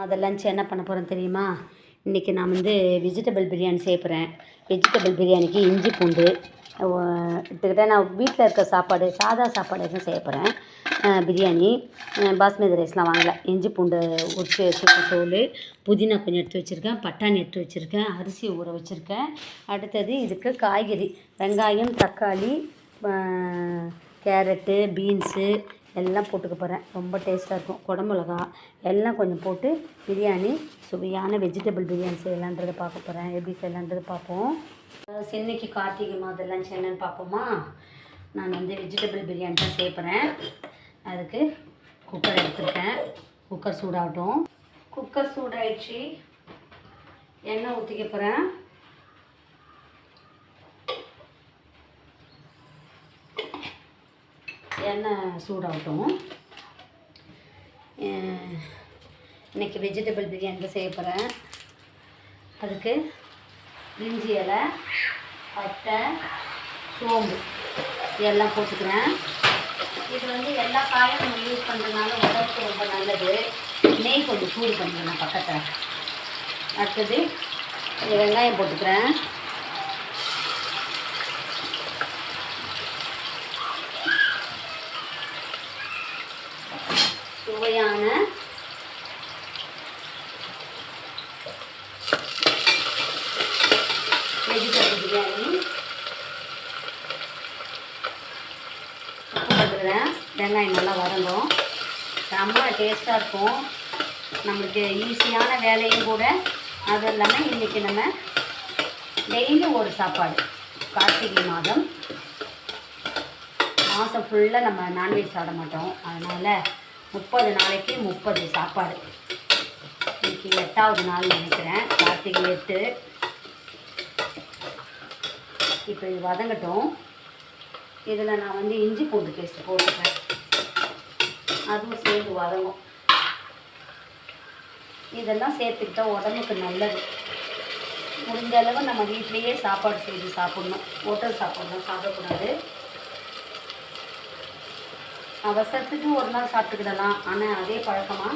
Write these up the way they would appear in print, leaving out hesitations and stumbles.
அதில் லஞ்ச் என்ன பண்ண போகிறேன் தெரியுமா? இன்றைக்கி நான் வந்து வெஜிடபிள் பிரியாணி செய்ய போகிறேன். வெஜிடபிள் பிரியாணிக்கு இஞ்சி பூண்டு எடுத்துக்கிட்ட நான் வீட்டில் இருக்க சாப்பாடு சாதா சாப்பாடு எதுவும் செய்ய போகிறேன். பிரியாணி பாஸ்மதி ரைஸ்லாம் வாங்கலை. இஞ்சி பூண்டு உரித்து வச்சுருக்கேன், தோல் புதினா கொஞ்சம் எடுத்து வச்சுருக்கேன், பட்டாணி எடுத்து வச்சுருக்கேன், அரிசி ஊற வச்சுருக்கேன். அடுத்தது இதுக்கு காய்கறி வெங்காயம், தக்காளி, கேரட்டு, பீன்ஸு எல்லாம் போட்டுக்க போகிறேன். ரொம்ப டேஸ்ட்டாக இருக்கும். குடமிளகா எல்லாம் கொஞ்சம் போட்டு பிரியாணி சுவையான வெஜிடபிள் பிரியாணி செய்யலான்றதை பார்க்க போகிறேன். எப்படி செய்யலான்றது பார்ப்போம். சென்னைக்கு கார்த்திகை மாதம் லஞ்ச் என்னென்னு பார்ப்போமா? நான் வந்து வெஜிடபிள் பிரியாணி தான் செய்ய போகிறேன். அதுக்கு குக்கர் எடுத்துருக்கேன். குக்கர் சூடாகட்டும். குக்கர் சூடாயிடுச்சு. எண்ணெய் ஊற்றிக்க போகிறேன். எண்ணெய் சூடாகட்டும். இன்றைக்கி வெஜிடபிள் பிரியாணி தான் செய்ய போகிறேன். அதுக்கு இஞ்சி இலை, பட்டை, சோம்பு இதெல்லாம் போட்டுக்கிறேன். இது வந்து எல்லா காயும் நம்ம யூஸ் பண்ணுறதுனால உடம்புக்கு ரொம்ப நல்லது. நெய் கொஞ்சம் சூடு பண்ணிக்கிறேன் பக்கத்தில். அடுத்தது வெங்காயம் போட்டுக்கிறேன். சுவையான வெஜிடபிள் பிரியாணி உப்பு போட்டுக்கிறேன். வெங்காயம் நல்லா வதங்கும். ரொம்ப டேஸ்ட்டாக இருக்கும். நம்மளுக்கு ஈஸியான வேலையும் கூட. அது இல்லாமல் இன்றைக்கி நம்ம டெய்லி ஒரு சாப்பாடு. கார்த்திகை மாதம் ஃபுல்லாக நம்ம நான்வெஜ் சாப்பிட மாட்டோம். அதனால் 30 நாளைக்கு 30 சாப்பாடு. இன்றைக்கி 8வது நாள் நினைக்கிறேன். கார்த்திகை 8. இப்போ இது வதங்கட்டும். இதில் நான் வந்து இஞ்சி பூண்டு பேஸ்ட்டு போட்டுக்கிறேன். அதுவும் சேர்ந்து வதங்கும். இதெல்லாம் சேர்த்துக்கிட்டா உடம்புக்கு நல்லது. முடிஞ்ச அளவு நம்ம வீட்டிலையே சாப்பாடு செய்து சாப்பிட்ணும். ஹோட்டல் சாப்பாடுலாம் சாப்பிடக்கூடாது. அவசரத்துக்கு ஒரு நாள் சாப்பிட்டுக்கிடலாம். ஆனால் அதே பழக்கமாக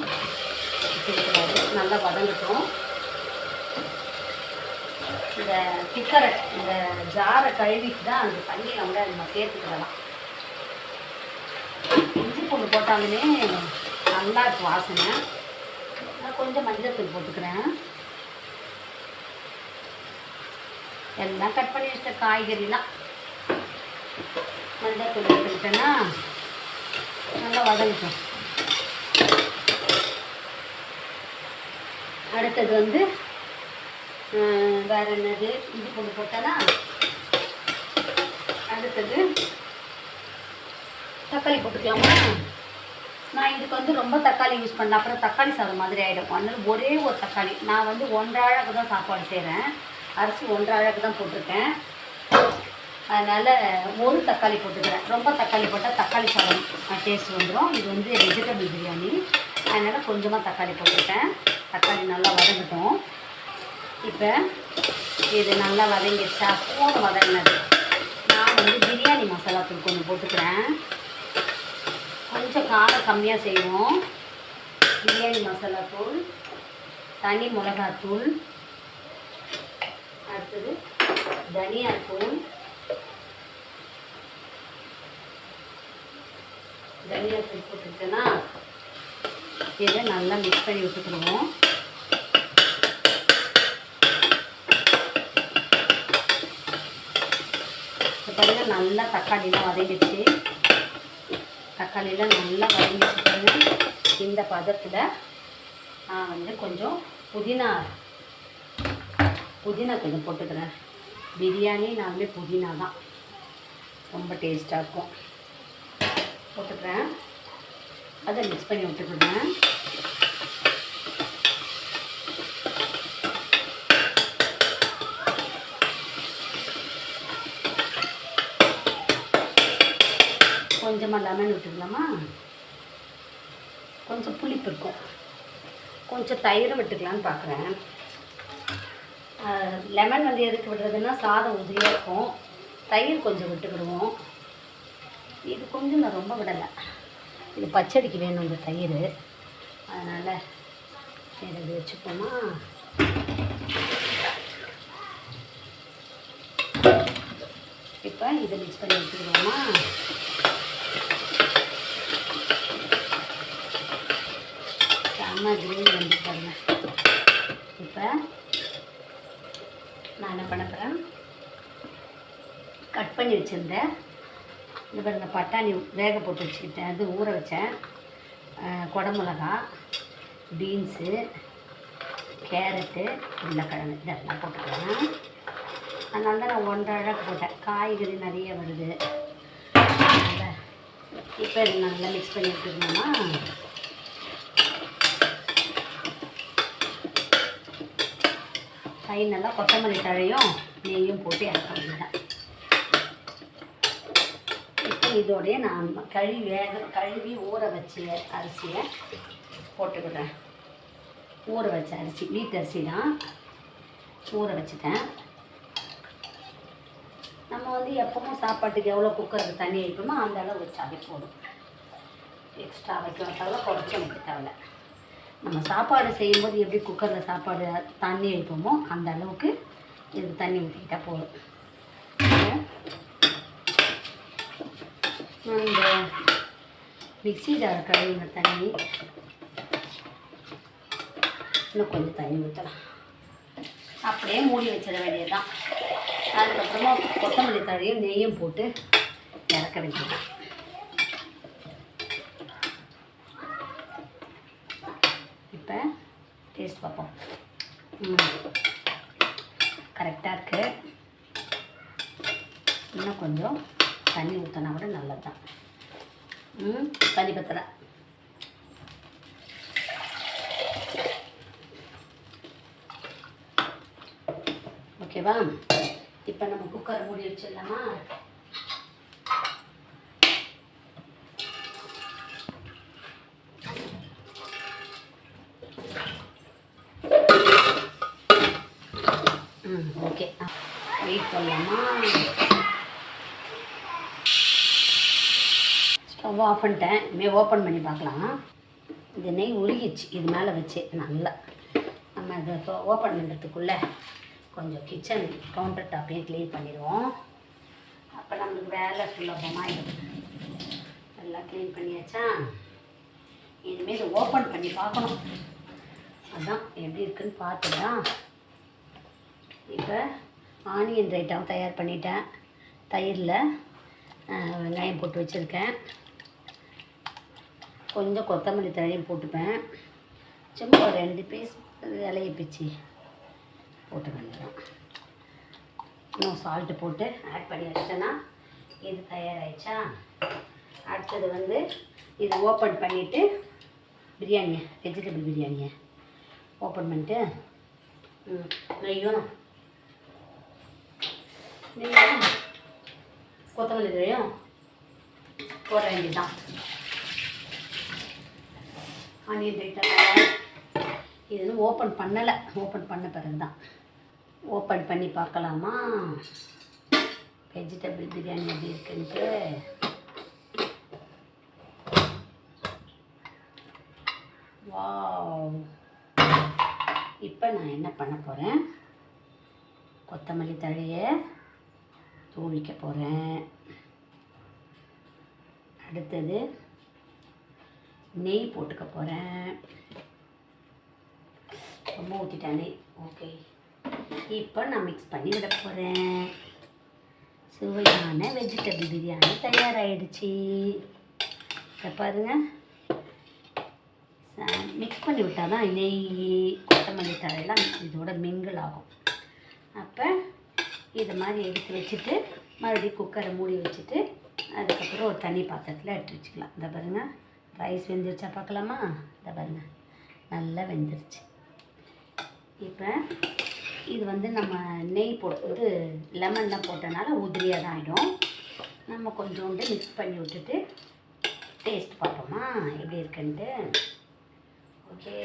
செய்யக்கூடாது. நல்லா வதங்கட்டும். இந்த குக்கரை இந்த ஜாரை கழுவிட்டு தான் அந்த தண்ணியில் கூட நம்ம சேர்த்துக்கிடலாம். இஞ்சி பூண்டு போட்டாலுமே நல்லா இருக்கும் வாசனை. நான் கொஞ்சம் மஞ்சள்தூள் போட்டுக்கிறேன். எல்லாம் கட் பண்ணி வச்சிட்ட காய்கறிலாம் மஞ்சள்தூள் போட்டுக்கிட்டேன்னா நல்லா வதங்கட்டும். அடுத்தது வந்து வேறு என்னது இஞ்சி பூண்டு போட்டேன்னா அடுத்தது தக்காளி போட்டுக்கலாமா? நான் இதுக்கு வந்து ரொம்ப தக்காளி யூஸ் பண்ணேன். அப்புறம் தக்காளி சாதம் மாதிரி ஆகிடும். அதனால் ஒரே ஒரு தக்காளி. நான் வந்து 1.5 அழகு தான் சாப்பாடு செய்கிறேன். அரிசி 1.5 அழகு தான் போட்டிருக்கேன். அதனால் ஒரு தக்காளி போட்டுக்கிறேன். ரொம்ப தக்காளி போட்டால் தக்காளி சாதம் டேஸ்ட் வந்துடும். இது வந்து வெஜிடபிள் பிரியாணி. அதனால் கொஞ்சமாக தக்காளி போட்டுருக்கேன். தக்காளி நல்லா வதங்கட்டும். இப்போ இது நல்லா வதங்கிடுச்சா? போதும் வதங்கினது. நான் வந்து பிரியாணி மசாலா தூள் கொஞ்சம் போட்டுக்கிறேன். கொஞ்சம் காரம் கம்மியாக செய்வோம். பிரியாணி மசாலா தூள், தனி மிளகாத்தூள், அடுத்தது தனியாத்தூள், தனியாத்தூள் போட்டுக்கிட்டேன்னா இதை நல்லா மிக்ஸ் பண்ணி விட்டுக்கிடுவோம். பாருங்கள் நல்லா தக்காளிலாம் வதங்கிடுச்சு. தக்காளிலாம் நல்லா வதங்கிடுச்சு. இந்த பதத்தில் நான் வந்து கொஞ்சம் புதினா கொஞ்சம் போட்டுக்கிறேன். பிரியாணி நாங்களே புதினா தான் ரொம்ப டேஸ்ட்டாக இருக்கும். போட்டுக்கிறேன். அதை மிக்ஸ் பண்ணி விட்டுக்கிறேன். கொஞ்சமாக லெமன் விட்டுக்கலாமா? கொஞ்சம் புளிப்பு இருக்கும். கொஞ்சம் தயிரை விட்டுக்கலான்னு பார்க்குறேன். லெமன் வந்து எதுக்கு விடுறதுன்னா சாதம் உதிரியாக இருக்கும். தயிர் கொஞ்சம் விட்டுக்கிடுவோம். இது கொஞ்சம் நான் ரொம்ப விடலை. இது பச்சடிக்கு வேணும் இந்த தயிர். அதனால் இதை வச்சுப்போமா. இப்போ இதை மிக்ஸ் பண்ணி வச்சுக்கிறோமா. செம்ம கிரேவி வந்து பாருங்க. இப்போ நான் என்ன பண்ண போகிறேன், கட் பண்ணி வச்சுருந்தேன் இந்த பாருங்க பட்டாணி வேக போட்டு வச்சுக்கிட்டேன், அது ஊற வச்சேன், குடமிளகா, பீன்ஸு, கேரட்டு, உருளைக்கிழங்கு இதெல்லாம் போட்டுக்கலாம். அதனால தான் நான் 1.5 அழகு போட்டேன், காய்கறி நிறைய வருது. அதனால் இப்போ இது நல்லா மிக்ஸ் பண்ணி வச்சுக்கணுமா. ஃபைனலாக கொத்தமல்லி தழையும் நெய்யும் போட்டு இறக்க வேண்டியதான். இப்போ இதோடைய நான் கழுவி ஊற வச்ச அரிசியை போட்டுக்கிறேன். ஊற வச்ச அரிசி வீட்டு அரிசி தான், ஊற வச்சுட்டேன். நம்ம வந்து எப்பவும் சாப்பாட்டுக்கு எவ்வளோ குக்கருக்கு தண்ணி வைப்போமோ அந்த அளவு வச்சாலே போதும். எக்ஸ்ட்ரா வைக்க தேவை, குறைச்சி வைக்க தேவை. நம்ம சாப்பாடு செய்யும்போது எப்படி குக்கரில் சாப்பாடு தண்ணி வைப்போமோ அந்த அளவுக்கு இது தண்ணி ஊற்றிக்கிட்டால் போதும். இந்த மிக்ஸி ஜார் கழுவின தண்ணி இன்னும் கொஞ்சம் தண்ணி ஊற்றலாம். அப்படியே மூடி வச்சிட வேண்டியதுதான். அதுக்கப்புறமா கொத்தமல்லி தழையும் நெய்யும் போட்டு இறக்க வேண்டியதுதான். இப்போ டேஸ்ட் பார்ப்போம். கரெக்டாக இருக்குது. இன்னும் கொஞ்சம் தண்ணி ஊற்றினா கூட நல்லது தான். தண்ணி பத்தலை. ஓகேவா? இப்போ நம்ம குக்கரை மூடி வச்சிடலாமா. ஓகே, வெயிட் பண்ணலாமா. ஸ்டவ் ஆஃப் பண்ணிட்டேன். இனிமேல் ஓப்பன் பண்ணி பார்க்கலாம். இது நெய் உருகிச்சு இது மேலே வச்சு நல்லா. நம்ம இதை இப்போ ஓப்பன் பண்ணுறதுக்குள்ளே கொஞ்சம் கிச்சன் கவுண்டர் டாப்பையும் க்ளீன் பண்ணிடுவோம். அப்போ நம்மளுக்கு வேலை சுலபமாக இருக்கும். எல்லாம் க்ளீன் பண்ணியாச்சா. இனிமேல் இதை ஓப்பன் பண்ணி பார்க்கணும். அதுதான் எப்படி இருக்குன்னு பார்த்துதான். இப்போ ஆனியன் ரைட்டாவும் தயார் பண்ணிட்டேன். தயிரில் வெங்காயம் போட்டு வச்சுருக்கேன். கொஞ்சம் கொத்தமல்லி தழையும் போட்டுப்பேன். சும்மா ஒரு 2 பீஸ் இலையை பிச்சு போட்டு வேண்டியதான். இன்னும் சால்ட்டு போட்டு ஆட் பண்ணி வச்சிட்டேன்னா இது தயாராகிடுச்சா. அடுத்தது வந்து இதை ஓப்பன் பண்ணிவிட்டு பிரியாணியை, வெஜிடபிள் பிரியாணியை ஓப்பன் பண்ணிட்டு நெய்யும் கொத்தமல்லி தழையும் போட வேண்டியதுதான். ஆனியன் ரைட்டாக இது ஓப்பன் பண்ணலை. ஓப்பன் பண்ண பிறகு தான் ஓப்பன் பண்ணி பார்க்கலாமா வெஜிடபிள் பிரியாணி எப்படி இருக்குன்ட்டு. வாவ். இப்போ நான் என்ன பண்ண போகிறேன், கொத்தமல்லி தழையை தூவிக்க போகிறேன். அடுத்தது நெய் போட்டுக்க போகிறேன். ரொம்ப ஊற்றிட்டேன் நெய். ஓகே, இப்போ நான் மிக்ஸ் பண்ணி விட போகிறேன். சுவையான வெஜிடபிள் பிரியாணி தயாராகிடுச்சு. இப்போ பாருங்கள், மிக்ஸ் பண்ணி விட்டால் தான் நெய் கொத்தமல்லி தழையெல்லாம் இதோட மிங்கிள் ஆகும். அப்போ இது மாதிரி எடுத்து வச்சுட்டு மறுபடியும் குக்கரை மூடி வச்சுட்டு அதுக்கப்புறம் ஒரு தனி பாத்திரத்தில் எடுத்து வச்சுக்கலாம். இந்த பாருங்கள், ரைஸ் வெந்துருச்சா பார்க்கலாமா. இந்த பாருங்கள், நல்லா வெந்துருச்சு. இப்போ இது வந்து நம்ம நெய் போட்டு லெமன்லாம் போட்டனால உதிரியாக தான் ஆகிடும். நம்ம கொஞ்சோண்டு மிக்ஸ் பண்ணி விட்டுட்டு டேஸ்ட் பார்ப்போமா எப்படி இருக்குன்ட்டு. ஓகே,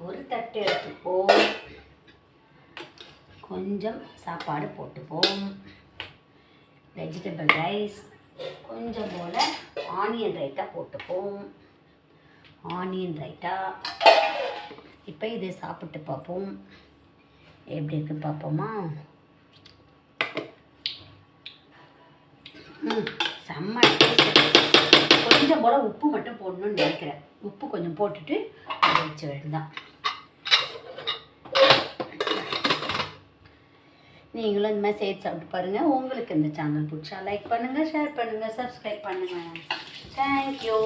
ஒரு தட்டு எடுத்துப்போம். கொஞ்சம் சாப்பாடு போட்டுப்போம். வெஜிடபிள் ரைஸ் கொஞ்சம் போல் ஆனியன் ரைட்டா போட்டுப்போம். ஆனியன் ரைட்டா இப்போ இதை சாப்பிட்டு பார்ப்போம், எப்படி இருக்குன்னு பார்ப்போமா. செம்ம கொஞ்சம் போல் உப்பு மட்டும் போடணும்னு நினைக்கிறேன். உப்பு கொஞ்சம் போட்டுட்டு அதை வச்ச வேண்டாம். நீங்களும் இந்த மாதிரி செய்து சாப்பிட்டு பாருங்கள். உங்களுக்கு இந்த சேனல் பிடிச்சா லைக் பண்ணுங்கள், ஷேர் பண்ணுங்கள், சப்ஸ்கிரைப் பண்ணுங்கள். தேங்க்யூ.